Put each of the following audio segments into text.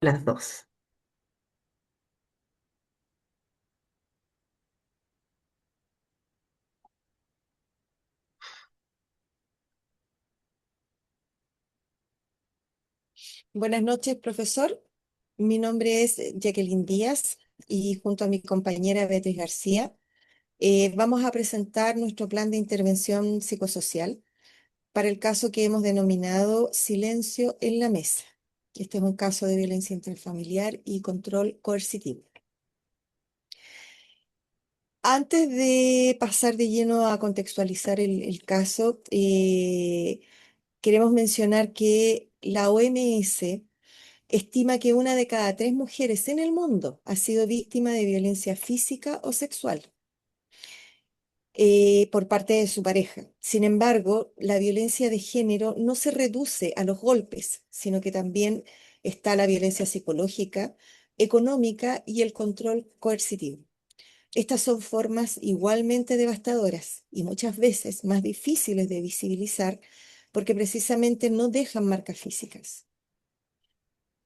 Las dos. Buenas noches, profesor. Mi nombre es Jacqueline Díaz y junto a mi compañera Beatriz García vamos a presentar nuestro plan de intervención psicosocial para el caso que hemos denominado Silencio en la Mesa. Este es un caso de violencia intrafamiliar y control coercitivo. Antes de pasar de lleno a contextualizar el caso, queremos mencionar que la OMS estima que una de cada tres mujeres en el mundo ha sido víctima de violencia física o sexual por parte de su pareja. Sin embargo, la violencia de género no se reduce a los golpes, sino que también está la violencia psicológica, económica y el control coercitivo. Estas son formas igualmente devastadoras y muchas veces más difíciles de visibilizar porque precisamente no dejan marcas físicas.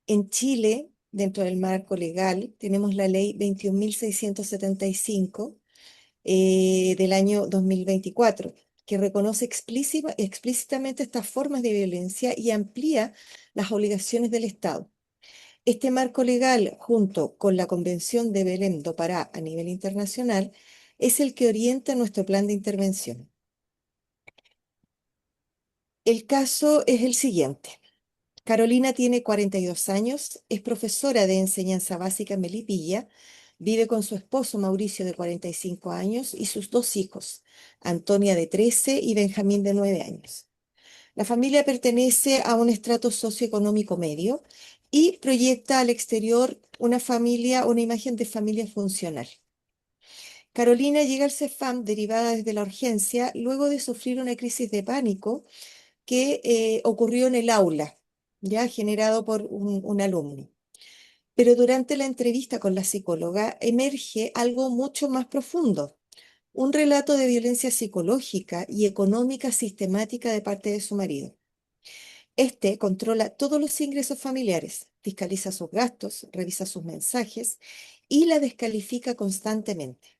En Chile, dentro del marco legal, tenemos la ley 21.675 del año 2024, que reconoce explícitamente estas formas de violencia y amplía las obligaciones del Estado. Este marco legal, junto con la Convención de Belém do Pará a nivel internacional, es el que orienta nuestro plan de intervención. El caso es el siguiente. Carolina tiene 42 años, es profesora de enseñanza básica en Melipilla, vive con su esposo Mauricio de 45 años y sus dos hijos, Antonia de 13 y Benjamín de 9 años. La familia pertenece a un estrato socioeconómico medio y proyecta al exterior una imagen de familia funcional. Carolina llega al CEFAM derivada desde la urgencia luego de sufrir una crisis de pánico que ocurrió en el aula, ya generado por un alumno. Pero durante la entrevista con la psicóloga emerge algo mucho más profundo, un relato de violencia psicológica y económica sistemática de parte de su marido. Este controla todos los ingresos familiares, fiscaliza sus gastos, revisa sus mensajes y la descalifica constantemente.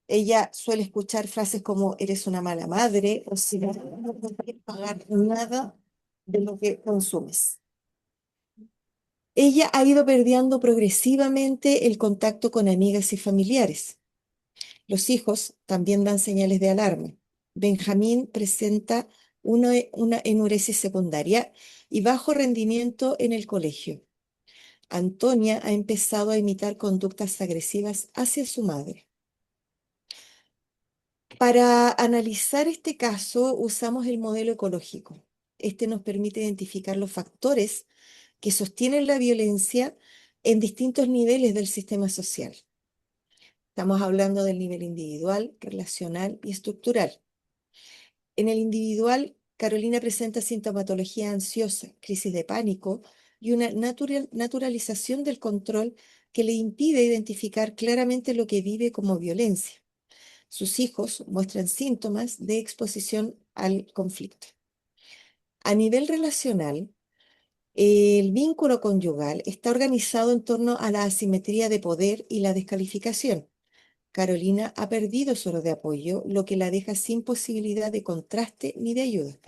Ella suele escuchar frases como eres una mala madre o si no puedes pagar nada de lo que consumes. Ella ha ido perdiendo progresivamente el contacto con amigas y familiares. Los hijos también dan señales de alarma. Benjamín presenta una enuresis secundaria y bajo rendimiento en el colegio. Antonia ha empezado a imitar conductas agresivas hacia su madre. Para analizar este caso usamos el modelo ecológico. Este nos permite identificar los factores que sostienen la violencia en distintos niveles del sistema social. Estamos hablando del nivel individual, relacional y estructural. En el individual, Carolina presenta sintomatología ansiosa, crisis de pánico y una naturalización del control que le impide identificar claramente lo que vive como violencia. Sus hijos muestran síntomas de exposición al conflicto. A nivel relacional, el vínculo conyugal está organizado en torno a la asimetría de poder y la descalificación. Carolina ha perdido su red de apoyo, lo que la deja sin posibilidad de contraste ni de ayuda.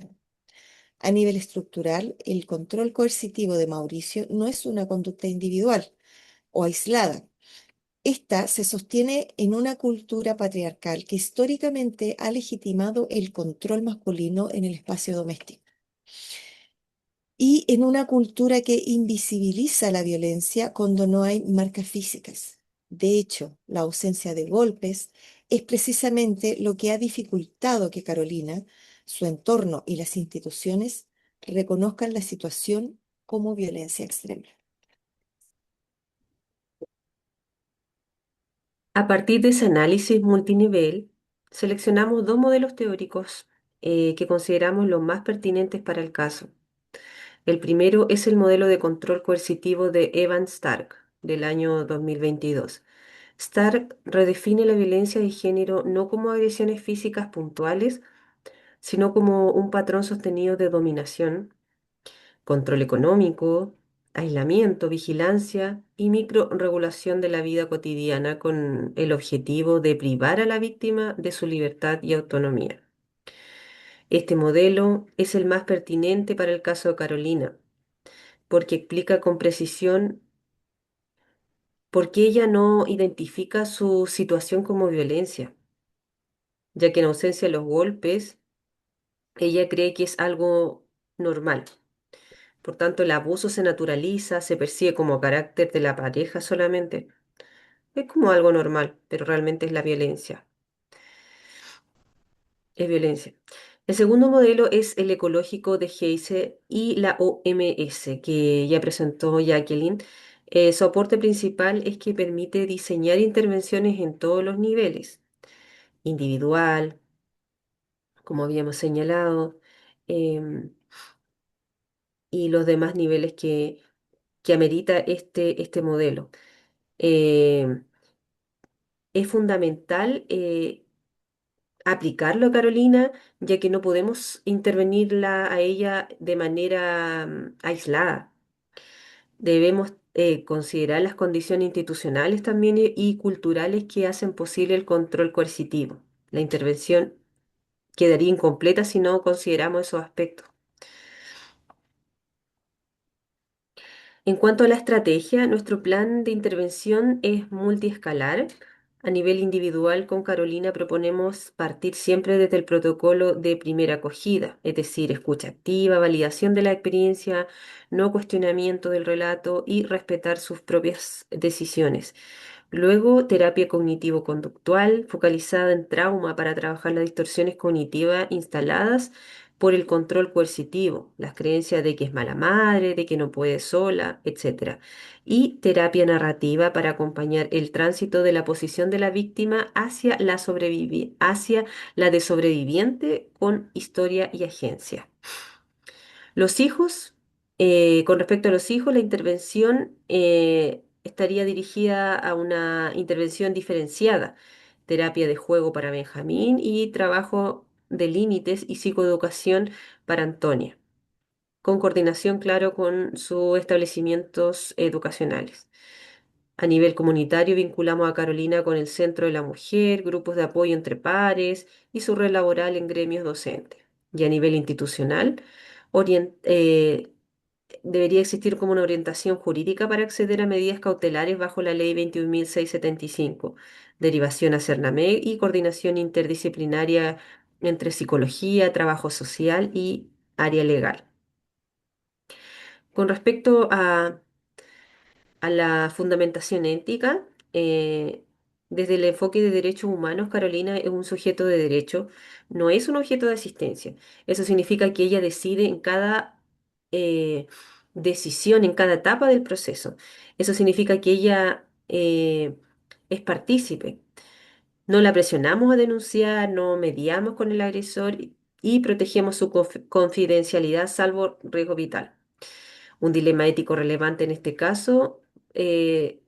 A nivel estructural, el control coercitivo de Mauricio no es una conducta individual o aislada. Esta se sostiene en una cultura patriarcal que históricamente ha legitimado el control masculino en el espacio doméstico y en una cultura que invisibiliza la violencia cuando no hay marcas físicas. De hecho, la ausencia de golpes es precisamente lo que ha dificultado que Carolina, su entorno y las instituciones reconozcan la situación como violencia extrema. A partir de ese análisis multinivel, seleccionamos dos modelos teóricos que consideramos los más pertinentes para el caso. El primero es el modelo de control coercitivo de Evan Stark, del año 2022. Stark redefine la violencia de género no como agresiones físicas puntuales, sino como un patrón sostenido de dominación, control económico, aislamiento, vigilancia y microregulación de la vida cotidiana con el objetivo de privar a la víctima de su libertad y autonomía. Este modelo es el más pertinente para el caso de Carolina, porque explica con precisión por qué ella no identifica su situación como violencia, ya que en ausencia de los golpes, ella cree que es algo normal. Por tanto, el abuso se naturaliza, se percibe como carácter de la pareja solamente. Es como algo normal, pero realmente es la violencia. Es violencia. El segundo modelo es el ecológico de Geise y la OMS, que ya presentó Jacqueline. Su aporte principal es que permite diseñar intervenciones en todos los niveles, individual, como habíamos señalado, em, y los demás niveles que amerita este modelo. Em, es fundamental aplicarlo a Carolina, ya que no podemos intervenirla a ella de manera aislada. Debemos considerar las condiciones institucionales también y culturales que hacen posible el control coercitivo. La intervención quedaría incompleta si no consideramos esos aspectos. En cuanto a la estrategia, nuestro plan de intervención es multiescalar. A nivel individual, con Carolina proponemos partir siempre desde el protocolo de primera acogida, es decir, escucha activa, validación de la experiencia, no cuestionamiento del relato y respetar sus propias decisiones. Luego, terapia cognitivo-conductual focalizada en trauma para trabajar las distorsiones cognitivas instaladas por el control coercitivo, las creencias de que es mala madre, de que no puede sola, etcétera. Y terapia narrativa para acompañar el tránsito de la posición de la víctima hacia la de sobreviviente con historia y agencia. Los hijos, con respecto a los hijos, la intervención estaría dirigida a una intervención diferenciada, terapia de juego para Benjamín y trabajo de límites y psicoeducación para Antonia, con coordinación, claro, con sus establecimientos educacionales. A nivel comunitario, vinculamos a Carolina con el Centro de la Mujer, grupos de apoyo entre pares y su red laboral en gremios docentes. Y a nivel institucional, orien- eh, debería existir como una orientación jurídica para acceder a medidas cautelares bajo la Ley 21.675, derivación a Cernameg y coordinación interdisciplinaria entre psicología, trabajo social y área legal. Con respecto a la fundamentación ética, desde el enfoque de derechos humanos, Carolina es un sujeto de derecho, no es un objeto de asistencia. Eso significa que ella decide en cada decisión, en cada etapa del proceso. Eso significa que ella es partícipe. No la presionamos a denunciar, no mediamos con el agresor y protegemos su confidencialidad salvo riesgo vital. Un dilema ético relevante en este caso, eh,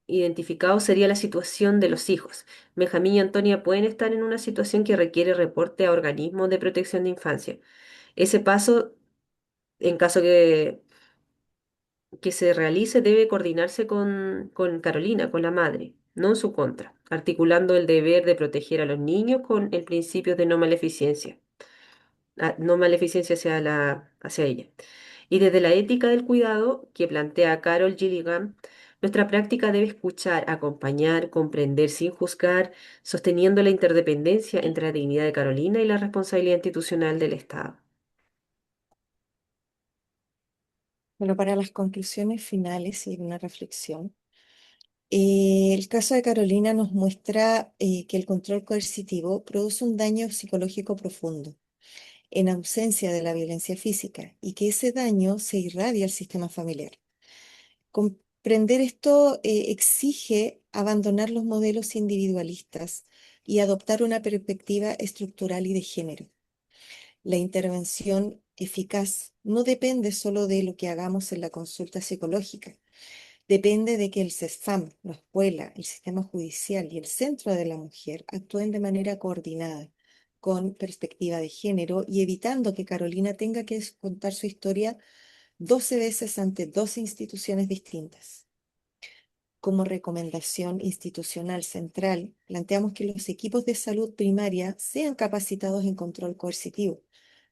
identificado, sería la situación de los hijos. Benjamín y Antonia pueden estar en una situación que requiere reporte a organismos de protección de infancia. Ese paso, en caso que se realice, debe coordinarse con Carolina, con la madre, no en su contra, articulando el deber de proteger a los niños con el principio de no maleficencia, no maleficencia hacia ella. Y desde la ética del cuidado que plantea Carol Gilligan, nuestra práctica debe escuchar, acompañar, comprender sin juzgar, sosteniendo la interdependencia entre la dignidad de Carolina y la responsabilidad institucional del Estado. Bueno, para las conclusiones finales y una reflexión, el caso de Carolina nos muestra que el control coercitivo produce un daño psicológico profundo en ausencia de la violencia física y que ese daño se irradia al sistema familiar. Comprender esto exige abandonar los modelos individualistas y adoptar una perspectiva estructural y de género. La intervención eficaz no depende solo de lo que hagamos en la consulta psicológica, depende de que el CESFAM, la escuela, el sistema judicial y el Centro de la Mujer actúen de manera coordinada, con perspectiva de género y evitando que Carolina tenga que contar su historia 12 veces ante 12 instituciones distintas. Como recomendación institucional central, planteamos que los equipos de salud primaria sean capacitados en control coercitivo,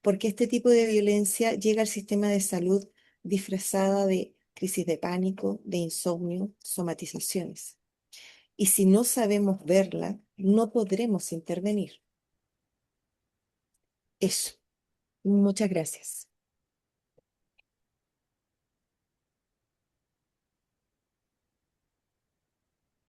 porque este tipo de violencia llega al sistema de salud disfrazada de crisis de pánico, de insomnio, somatizaciones. Y si no sabemos verla, no podremos intervenir. Eso. Muchas gracias.